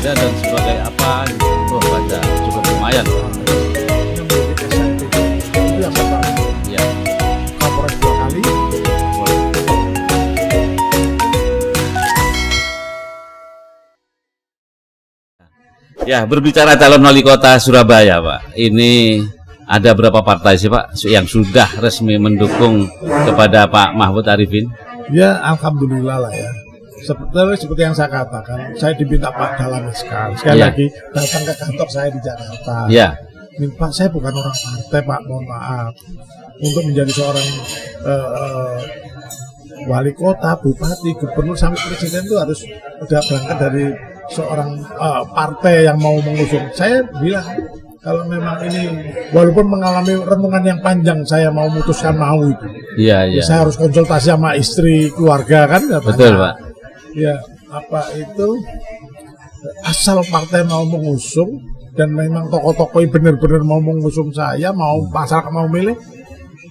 ada dan sebagai apa gitu. Oh, baca cukup lumayan. Yang menjadi SMP itu yang pertama. Ya. Kapolres 2 kali. Ya, berbicara calon wali kota Surabaya, Pak. Ini ada berapa partai sih, Pak, yang sudah resmi mendukung kepada Pak Mahfud Arifin? Ya, alhamdulillah lah ya. Seperti yang saya katakan, saya diminta Pak Dahlan sekali Ya. lagi datang ke kantor saya di Jakarta. Ya. Pak, saya bukan orang partai, Pak, mohon maaf. Untuk menjadi seorang wali kota, bupati, gubernur, sampai presiden itu harus udah berangkat dari seorang partai yang mau mengusung. Saya bilang, kalau memang ini, walaupun mengalami renungan yang panjang, saya mau memutuskan mau itu. Iya, iya. Saya harus konsultasi sama istri, keluarga, kan? Katanya. Betul, Pak. Ya, apa itu, asal partai mau mengusung, dan memang tokoh-tokoh yang benar-benar mau mengusung saya, mau masyarakat mau milih,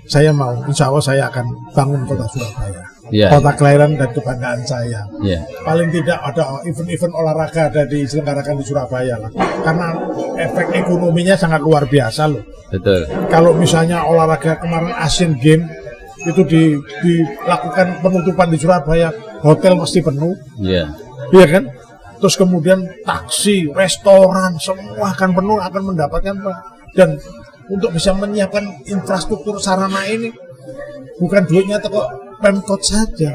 saya mau. Insya Allah saya akan bangun kota Surabaya. Ya, Kota kelahiran dan kebanggaan saya. ya. Paling tidak ada event-event olahraga ada diselenggarakan di Surabaya lah. Karena efek ekonominya sangat luar biasa loh. Betul. Kalau misalnya olahraga kemarin Asian Games itu dilakukan penutupan di Surabaya, hotel pasti penuh, Iya. iya kan? Terus kemudian taksi, restoran, semua akan penuh, akan mendapatkan dan untuk bisa menyiapkan infrastruktur sarana ini bukan duitnya kok Pemkot saja,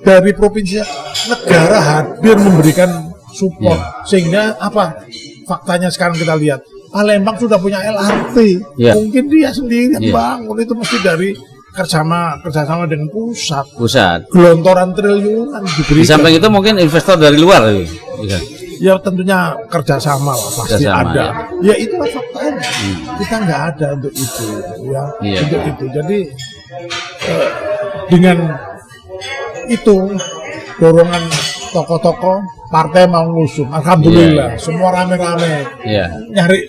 dari provinsi, negara hadir memberikan support. Sehingga apa? Faktanya sekarang kita lihat, Palembang sudah punya LRT. Ya. Mungkin dia sendiri yang Ya. bangun, itu mesti dari kerjasama dengan pusat. Pusat. Gelontoran triliunan Di diberikan. samping itu mungkin investor dari luar. Bisa. Ya tentunya kerjasama lah, pasti Kerjasama, ada. Ya itulah faktanya. Kita nggak ada untuk itu, ya. Iya. Untuk itu. Jadi dengan itu dorongan tokoh-tokoh partai mau ngusung. Alhamdulillah, semua rame-rame Iya. nyari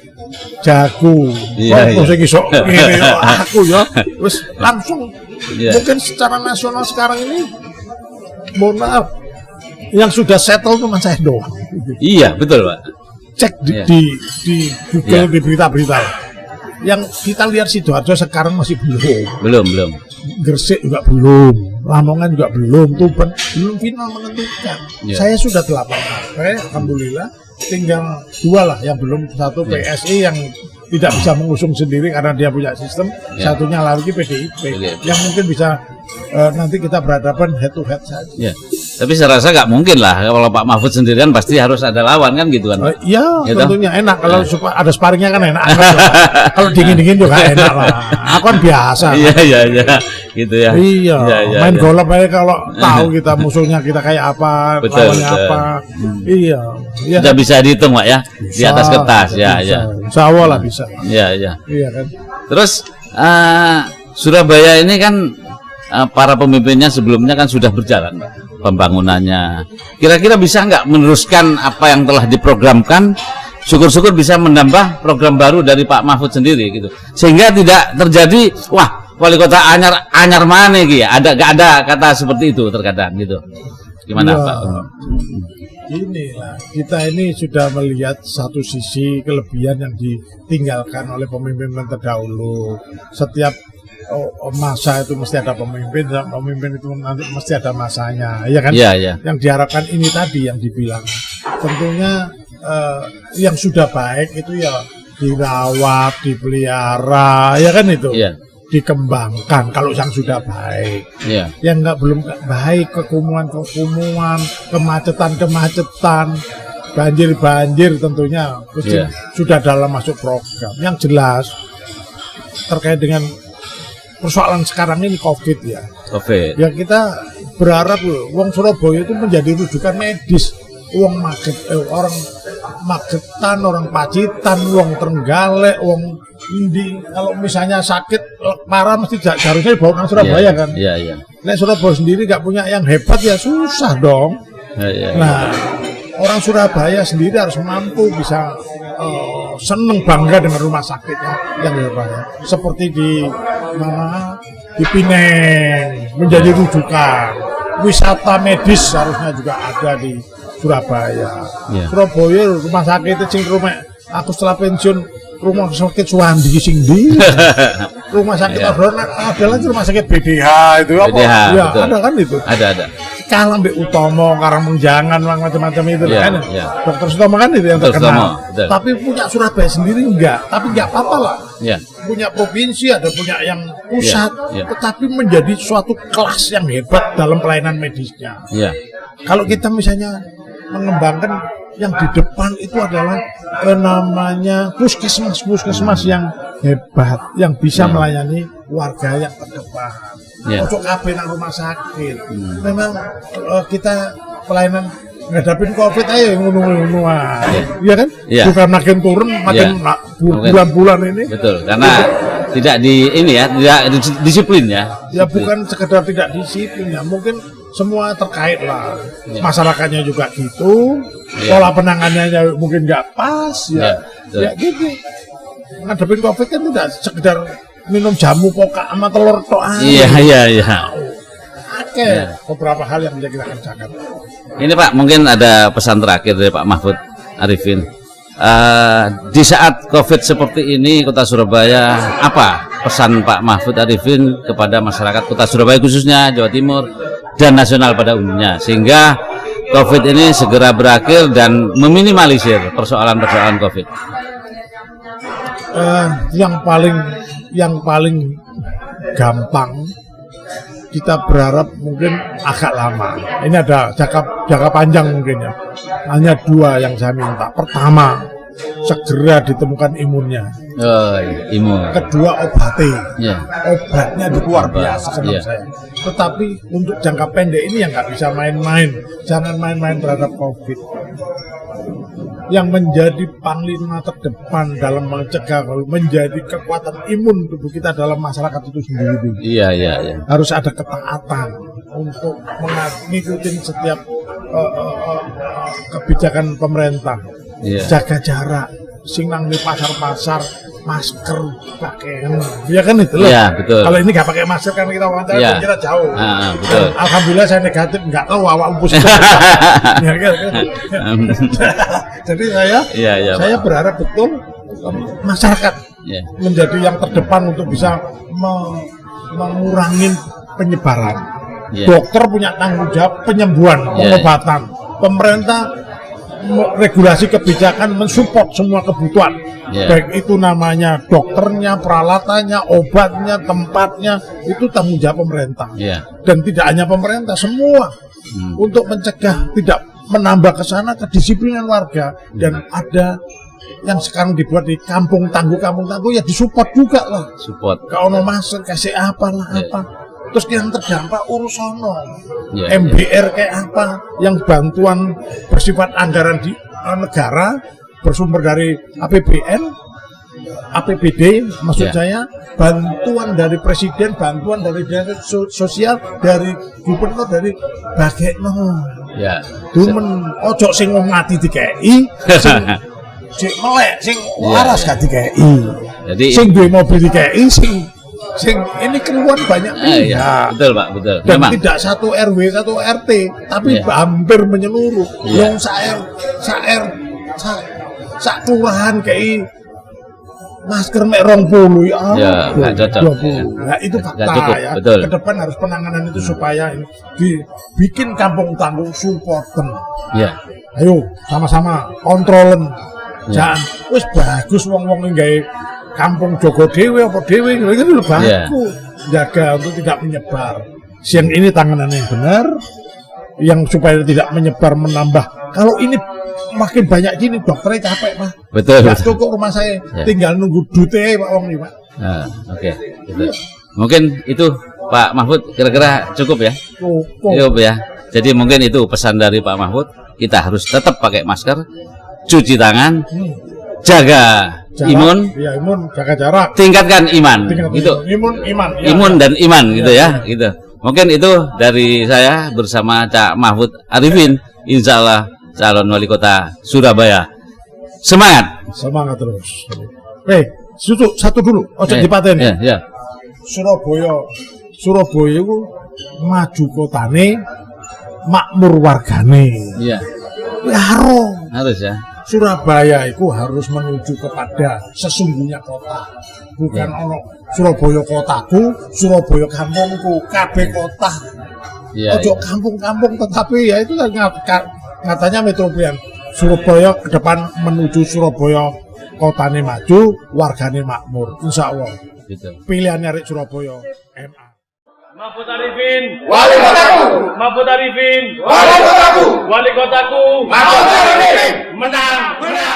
jago. Iya, Oh, iya. saya iso ngene yo, aku ya. Terus langsung Iya. mungkin secara nasional sekarang ini, mohon maaf, yang sudah settle cuma saya doang. Iya, betul, Pak. Cek Iya. di Google, Iya. di berita-berita. Yang kita lihat Sidoarjo sekarang masih belum, Belum. Gresik juga belum, Lamongan juga belum, Tuban belum final menentukan. Iya. Saya sudah 8 partai, alhamdulillah. Tinggal 2 lah yang belum, satu Iya. PSI yang tidak bisa mengusung sendiri karena dia punya sistem, Iya. satunya lagi PDIP PDIP. yang mungkin bisa nanti kita berhadapan head to head saja. Iya. Tapi saya rasa nggak mungkin lah kalau Pak Mahfud sendirian pasti harus ada lawan kan gitu kan. Iya, Gitu? tentunya enak kalau ada sparringnya kan enak. Kalau dingin-dingin juga enak lah. Aku kan biasa. Iya, iya, iya. Gitu ya. Iya, Iya, main iya. golf aja kalau tahu kita musuhnya kita kayak apa, Betul, lawannya betul. apa. Iya, iya. Sudah bisa dihitung, Pak ya. Di atas kertas, ya, bisa. ya. Insya Allah lah bisa. Iya, iya. Iya kan. Terus Surabaya ini kan para pemimpinnya sebelumnya kan sudah berjalan Pak, pembangunannya. Kira-kira bisa nggak meneruskan apa yang telah diprogramkan? Syukur-syukur bisa menambah program baru dari Pak Mahfud sendiri gitu. Sehingga tidak terjadi wah wali kota anyar mana gitu ya. Gak ada kata seperti itu terkadang gitu. Gimana Ya, Pak? inilah kita ini sudah melihat satu sisi kelebihan yang ditinggalkan oleh pemimpin terdahulu. Setiap masa itu mesti ada pemimpin, dan pemimpin itu nanti mesti ada masanya, ya kan? Iya, iya. Yang diharapkan ini tadi yang dibilang, tentunya yang sudah baik itu ya dirawat, dipelihara, ya kan itu, Iya. dikembangkan. Kalau yang sudah baik, Iya. yang belum baik, kekumuhan, kemacetan, banjir tentunya mesti Iya. sudah dalam masuk program. Yang jelas terkait dengan persoalan sekarang ini COVID ya. Oke. Ya kita berharap wong Surabaya itu menjadi rujukan medis. Wong orang Magetan, orang Pacitan, wong Trenggalek, wong Indi. Kalau misalnya sakit parah mesti harusnya dibawa ke Surabaya kan. Iya, iya. Nek Surabaya sendiri gak punya yang hebat ya susah dong. Iya, iya. Nah, orang Surabaya sendiri harus mampu bisa seneng bangga dengan rumah sakitnya yang Surabaya. Seperti di mana di Pineng menjadi rujukan. Wisata medis harusnya juga ada di Surabaya. Iya. Surabaya rumah sakit sing rumah aku setelah pensiun rumah sakit Suwandi sing ndi? Rumah sakit Iya. adalah rumah sakit BDH itu apa? BDH, Ya, betul. ada kan itu. Ada. Kalah Mbak Utomo, Karangmenjangan, macam-macam itu Iya, kan. iya. Dokter Sutomo kan itu yang Dr. terkenal. Sutomo, betul. Tapi punya Surabaya sendiri enggak. Tapi enggak apa-apa lah. Ya. Punya provinsi, ada punya yang pusat, Iya, iya. tetapi menjadi suatu kelas yang hebat dalam pelayanan medisnya. Ya. Kalau kita misalnya mengembangkan yang di depan itu adalah namanya puskesmas yang hebat, yang bisa melayani warga yang terdepan. Ya. Untuk kabeh nang rumah sakit. Memang kita pelayanan ngadapin COVID aja ngono-ngono. Iya kan? Iya. Bukan makin turun, makin Iya. bulan-bulan ini. Betul, karena tidak tidak disiplin ya. Ya bukan sekedar tidak disiplin ya, mungkin semua terkait lah. Ya. Masyarakatnya juga gitu, Ya. pola penanganannya mungkin nggak pas ya. Ya, Ya gitu. Ngadepin COVID kan tidak sekedar minum jamu pokak sama telur tok aja. Iya. Oke, Ya. beberapa hal yang bisa kita kerjakan. Ini Pak, mungkin ada pesan terakhir dari Pak Mahfud Arifin. Di saat COVID seperti ini, Kota Surabaya, apa pesan Pak Mahfud Arifin kepada masyarakat Kota Surabaya khususnya Jawa Timur dan nasional pada umumnya, sehingga COVID ini segera berakhir dan meminimalisir persoalan-persoalan COVID? Yang paling gampang kita berharap mungkin agak lama. Ini ada jangka panjang mungkin ya. Hanya dua yang saya minta. Pertama, segera ditemukan imunnya. Oh, iya, imun. Kedua, obatnya. Ya. Obatnya luar biasa menurut Iya. saya. Tetapi untuk jangka pendek ini yang nggak bisa main-main. Jangan main-main terhadap COVID. Yang menjadi panglima terdepan dalam mencegah, menjadi kekuatan imun tubuh kita dalam masyarakat itu sendiri. Iya. Harus ada ketaatan untuk mengikuti setiap kebijakan pemerintah. Iya. Jaga jarak, sing nang di pasar-pasar masker pakaian, ya kan itu loh. Iya, betul. Kalau ini nggak pakai masker kan kita wawancara Iya. kira jauh. Betul. Dan alhamdulillah saya negatif, nggak tahu awak positif. Ya, kan? Jadi Iya, saya Pak. berharap betul masyarakat Iya. menjadi yang terdepan untuk bisa mengurangi penyebaran. Iya. Dokter punya tanggung jawab penyembuhan, Iya. pengobatan. Pemerintah regulasi kebijakan mensupport semua kebutuhan, Iya. baik itu namanya dokternya, peralatannya, obatnya, tempatnya, itu tanggung jawab pemerintah. Iya. Dan tidak hanya pemerintah, semua untuk mencegah tidak menambah ke sana kedisiplinan warga. Dan ada yang sekarang dibuat di kampung tangguh ya disupport juga lah. Support. Kalau mau masuk kasih apa lah Iya. apa. Terus yang terdampak urusono, Iya, MBR kayak apa, yang bantuan bersifat anggaran di negara bersumber dari APBN, APBD maksud Iya. saya, bantuan dari presiden, bantuan dari dinas sosial, dari gubernur, dari bagaino. Ya. Dumen ojo sing wong mati dikei, sing melek, sing waras Iya. gak dikei. Jadi Sing duwe mobil dikei, sing ini keluhan banyak iya, betul Pak, betul. dan Memang. tidak satu RW satu RT tapi Iya. hampir menyeluruh. Iya. Yang sak kelurahan kayak masker mek 20 ya. Ya, nggak cocok. 20. Nah, itu Nggak fakta cukup, ya. betul. Ke depan harus penanganan itu supaya ini dibikin kampung tangguh supporten. Ya. Ayo sama-sama kontrolen. Ya. Jangan wis bagus wong-wong nggawe kampung Jogo Dewe apa Dewe itu lho Ya. bagus. Jaga untuk tidak menyebar. Yang ini tanganan yang benar, yang supaya tidak menyebar menambah. Kalau ini makin banyak gini dokternya capek Pak. Betul. Nggak cukup rumah saya, Ya. tinggal nunggu dute Pak Wong nih Pak. Nah, oke. Gitu. Mungkin itu Pak Mahfud kira-kira cukup ya? Cukup. Cukup ya. Jadi mungkin itu pesan dari Pak Mahfud, kita harus tetap pakai masker, cuci tangan, jaga Jarak, imun, ya imun, jaga jarak. tingkatkan iman. Tingkat Gitu. imun, iman. Ya, Imun dan iman gitu Ya, ya, gitu. Mungkin itu dari saya bersama Cak Mahfud Arifin, insya Allah calon wali kota Surabaya. Semangat. Semangat terus. Satu dulu, ojo dipateni. Ya, ya. Surabaya itu maju kotane, makmur wargane. Iya. Harus ya. Surabaya itu harus menuju kepada sesungguhnya kota. Bukan ono Surabaya kotaku, Surabaya kampungku, KB kota. Iya. Ojo kampung-kampung, tetapi ya itu kan katanya metropolitan. Surabaya ke depan menuju Surabaya kotane maju, wargane makmur. Insya Allah. Gitu. Pilihannya Rik Surabaya MA. Mahfud Arifin, Wali kotaku, Mahfud Arifin, wali kotaku, wali kotaku, Mahfud Arifin, menang, menang.